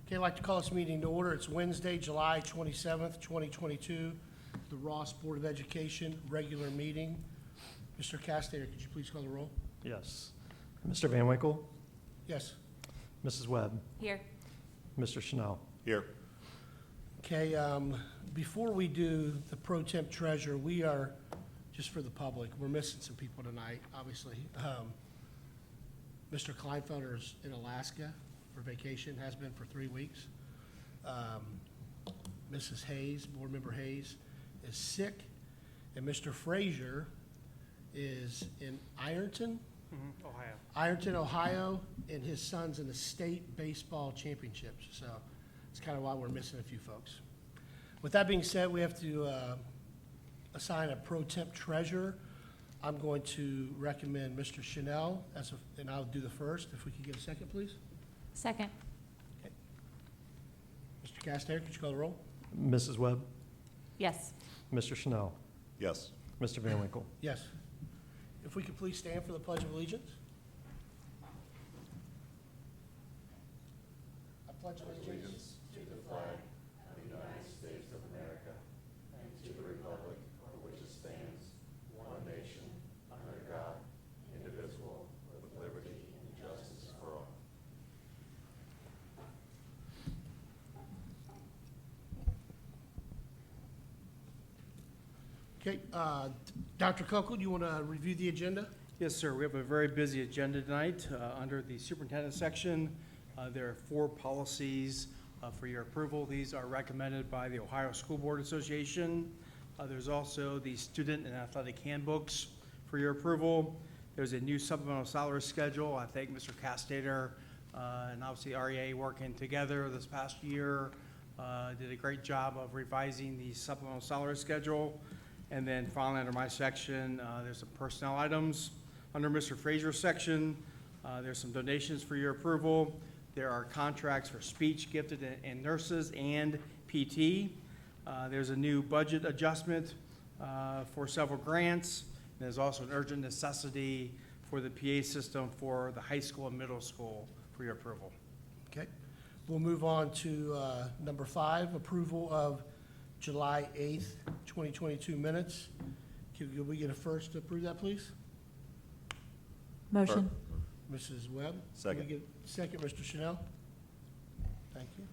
Okay, I'd like to call this meeting to order. It's Wednesday, July 27th, 2022, the Ross Board of Education regular meeting. Mr. Castaner, could you please call the roll? Yes. Mr. Van Winkle? Yes. Mrs. Webb? Here. Mr. Chanel? Here. Okay, before we do the pro temp treasurer, we are, just for the public, we're missing some people tonight, obviously. Mr. Kleinfelder is in Alaska for vacation, has been for 3 weeks. Mrs. Hayes, Board Member Hayes, is sick, and Mr. Frazier is in Ironton, Ohio. Ironton, Ohio, and his son's in the state baseball championships. So it's kind of why we're missing a few folks. With that being said, we have to assign a pro temp treasurer. I'm going to recommend Mr. Chanel, and I'll do the first. If we could get a second, please. Second. Okay. Mr. Castaner, could you call the roll? Mrs. Webb? Yes. Mr. Chanel? Yes. Mr. Van Winkle? Yes. If we could please stand for the Pledge of Allegiance. I pledge allegiance to the flag of the United States of America and to the republic for which it stands, one nation, under God, indivisible, with liberty and justice for all. Okay, Dr. Kunkel, do you want to review the agenda? Yes, sir. We have a very busy agenda tonight. Under the superintendent section, there are 4 policies for your approval. These are recommended by the Ohio School Board Association. There's also the student and athletic handbooks for your approval. There's a new supplemental salary schedule. I thank Mr. Castaner and obviously REA working together this past year. Did a great job of revising the supplemental salary schedule. And then finally, under my section, there's some personnel items. Under Mr. Frazier's section, there's some donations for your approval. There are contracts for speech, gifted, and nurses and PT. There's a new budget adjustment for several grants. There's also an urgent necessity for the PA system for the high school and middle school for your approval. Okay. We'll move on to number 5, approval of July 8th, 2022 minutes. Could we get a first to approve that, please? Motion. Mrs. Webb? Second. Can we get a second, Mr. Chanel? Thank you.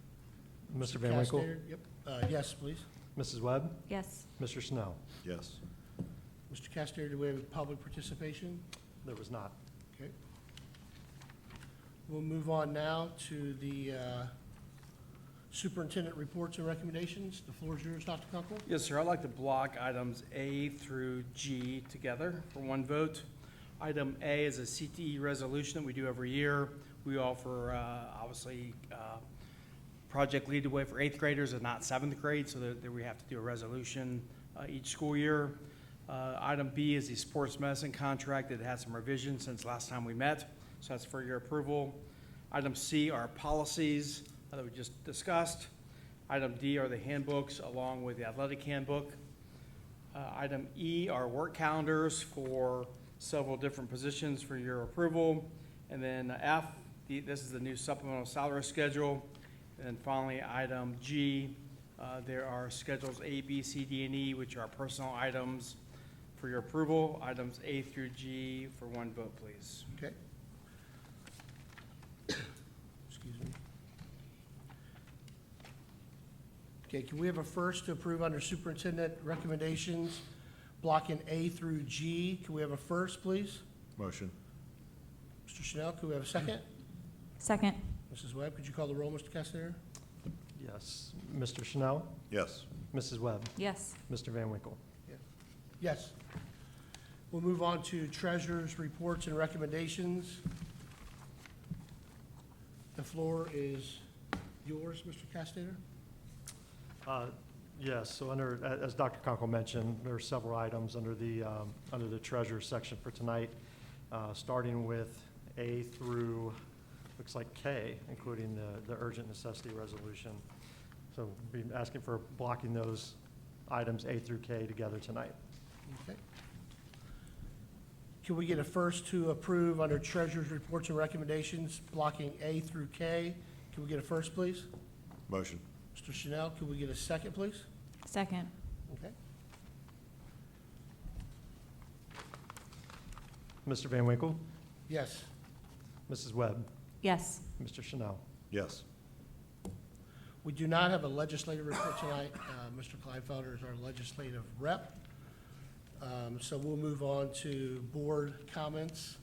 Mr. Van Winkle? Castaner? Yep. Yes, please. Mrs. Webb? Yes. Mr. Chanel? Yes. Mr. Castaner, do we have public participation? There was not. Okay. We'll move on now to the superintendent reports and recommendations. The floor is yours, Dr. Kunkel. Yes, sir. I'd like to block items A through G together for one vote. Item A is a CTE resolution that we do every year. We offer, obviously, Project Lead the Way for 8th graders and not 7th grade, so that we have to do a resolution each school year. Item B is the sports medicine contract that had some revisions since last time we met, so that's for your approval. Item C are policies that we just discussed. Item D are the handbooks along with the athletic handbook. Item E are work calendars for several different positions for your approval. And then F, this is the new supplemental salary schedule. And then finally, item G, there are schedules A, B, C, D, and E, which are personnel items for your approval. Items A through G for one vote, please. Okay. Excuse me. Okay, can we have a first to approve under superintendent recommendations, blocking A through G? Can we have a first, please? Motion. Mr. Chanel, could we have a second? Second. Mrs. Webb, could you call the roll, Mr. Castaner? Yes. Mr. Chanel? Yes. Mrs. Webb? Yes. Mr. Van Winkle? Yes. We'll move on to treasurer's reports and recommendations. The floor is yours, Mr. Castaner. Yes, so as Dr. Kunkel mentioned, there are several items under the treasurer section for tonight, starting with A through, looks like K, including the urgent necessity resolution. So we'll be asking for blocking those items A through K together tonight. Okay. Can we get a first to approve under treasurer's reports and recommendations, blocking A through K Can we get a first, please? Motion. Mr. Chanel, can we get a second, please? Second. Okay. Mr. Van Winkle, Yes. Mrs. Webb, Yes. Mr. Chanel. Yes. We do not have a legislative report tonight. Mr. Kleinfelder is our legislative rep. So we'll move on to board comments.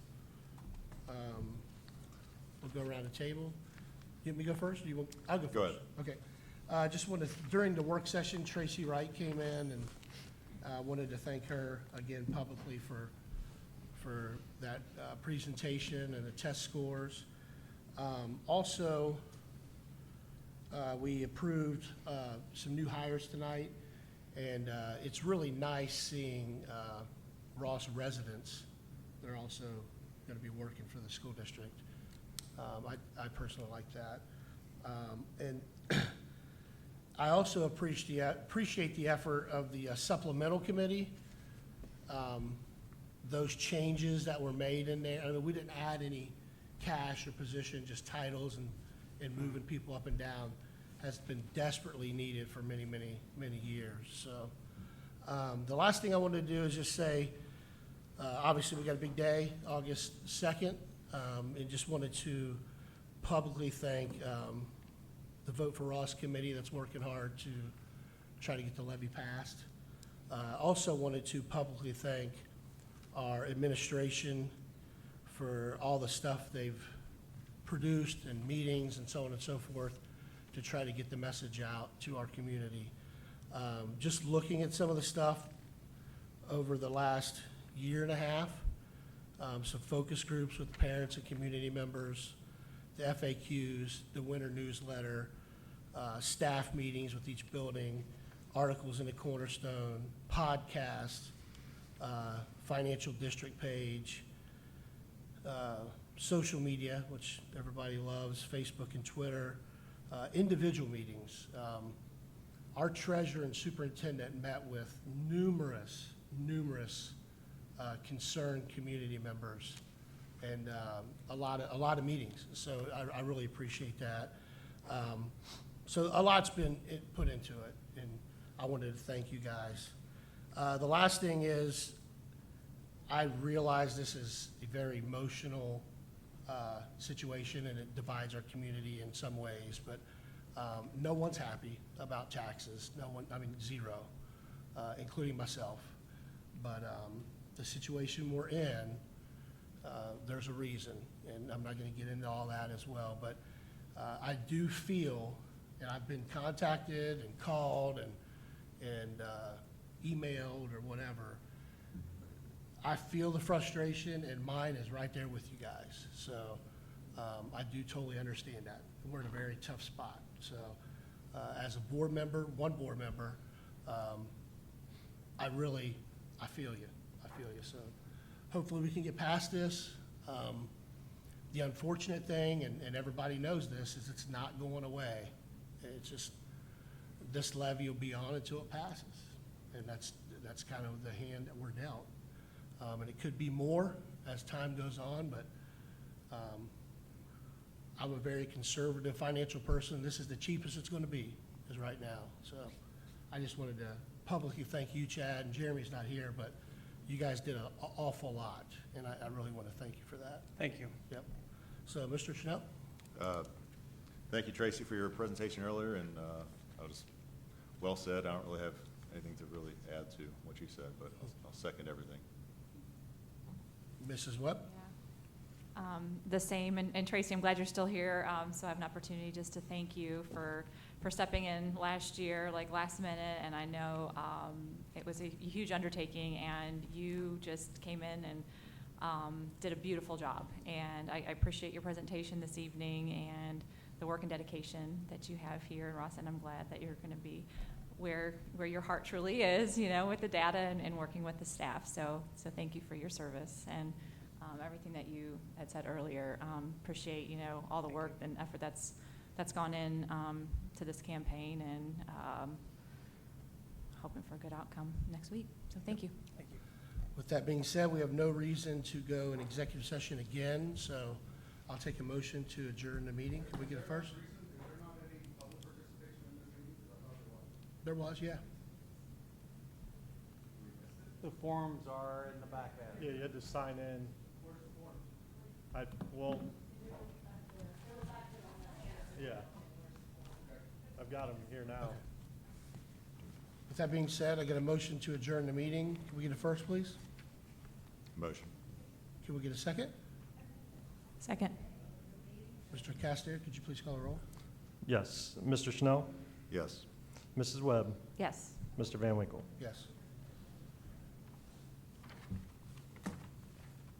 We'll go around the table. You want me to go first? Or you want, I'll go first. Go ahead. Okay. Just wanted, during the work session, Tracy Wright came in and wanted to thank her again publicly for that presentation and the test scores. Also, we approved some new hires tonight, and it's really nice seeing Ross residents. They're also going to be working for the school district. I personally like that. And I also appreciate the effort of the supplemental committee. Those changes that were made in there, I mean, we didn't add any cash or position, just titles and moving people up and down has been desperately needed for many, many, many years. So the last thing I wanted to do is just say, obviously we got a big day, August 2nd, and just wanted to publicly thank the Vote for Ross committee that's working hard to try to get the levy passed. Also wanted to publicly thank our administration for all the stuff they've produced and meetings and so on and so forth to try to get the message out to our community. Just looking at some of the stuff over the last year and a half, some focus groups with parents and community members, the FAQs, the winter newsletter, staff meetings with each building, articles in the Cornerstone, podcasts, financial district page, social media, which everybody loves, Facebook and Twitter, individual meetings. Our treasurer and superintendent met with numerous concerned community members and a lot of meetings. So I really appreciate that. So a lot's been put into it, and I wanted to thank you guys. The last thing is, I realize this is a very emotional situation, and it divides our community in some ways, but no one's happy about taxes. No one, I mean, zero, including myself. But the situation we're in, there's a reason, and I'm not going to get into all that as well, but I do feel, and I've been contacted and called and emailed or whatever, I feel the frustration, and mine is right there with you guys. So I do totally understand that. We're in a very tough spot. So as a board member, one board member, I feel you. So hopefully we can get past this. The unfortunate thing, and everybody knows this, is it's not going away. It's just, this levy will be on until it passes. And that's kind of the hand that we're dealt. And it could be more as time goes on, but I'm a very conservative financial person. This is the cheapest it's going to be, is right now. So I just wanted to publicly thank you, Chad, and Jeremy's not here, but you guys did an awful lot, and I really want to thank you for that. Thank you. Yep. So, Mr. Chanel? Thank you, Tracy, for your presentation earlier, and I was well said. I don't really have anything to really add to what you said, but I'll second everything. Mrs. Webb? The same, and Tracy, I'm glad you're still here, so I have an opportunity just to thank you for stepping in last year, like last minute, and I know it was a huge undertaking, and you just came in and did a beautiful job, and I appreciate your presentation this evening and the work and dedication that you have here, Ross, and I'm glad that you're going to be where your heart truly is, with the data and working with the staff. So thank you for your service and everything that you had said earlier. Appreciate, all the work and effort that's gone in to this campaign, and hoping for a good outcome next week. So thank you. Thank you. With that being said, we have no reason to go in executive session again, so I'll take a motion to adjourn the meeting. Can we get a first? There was, yeah. The forms are in the back there. Yeah, you had to sign in. Well, yeah. I've got them here now. Okay. With that being said, I get a motion to adjourn the meeting. Can we get a first, please? Motion. Can we get a second? Second. Mr. Castor, could you please call the roll? Yes, Mr. Schnell, Yes. Mrs. Webb, Yes. Mr. Van Winkle. Yes.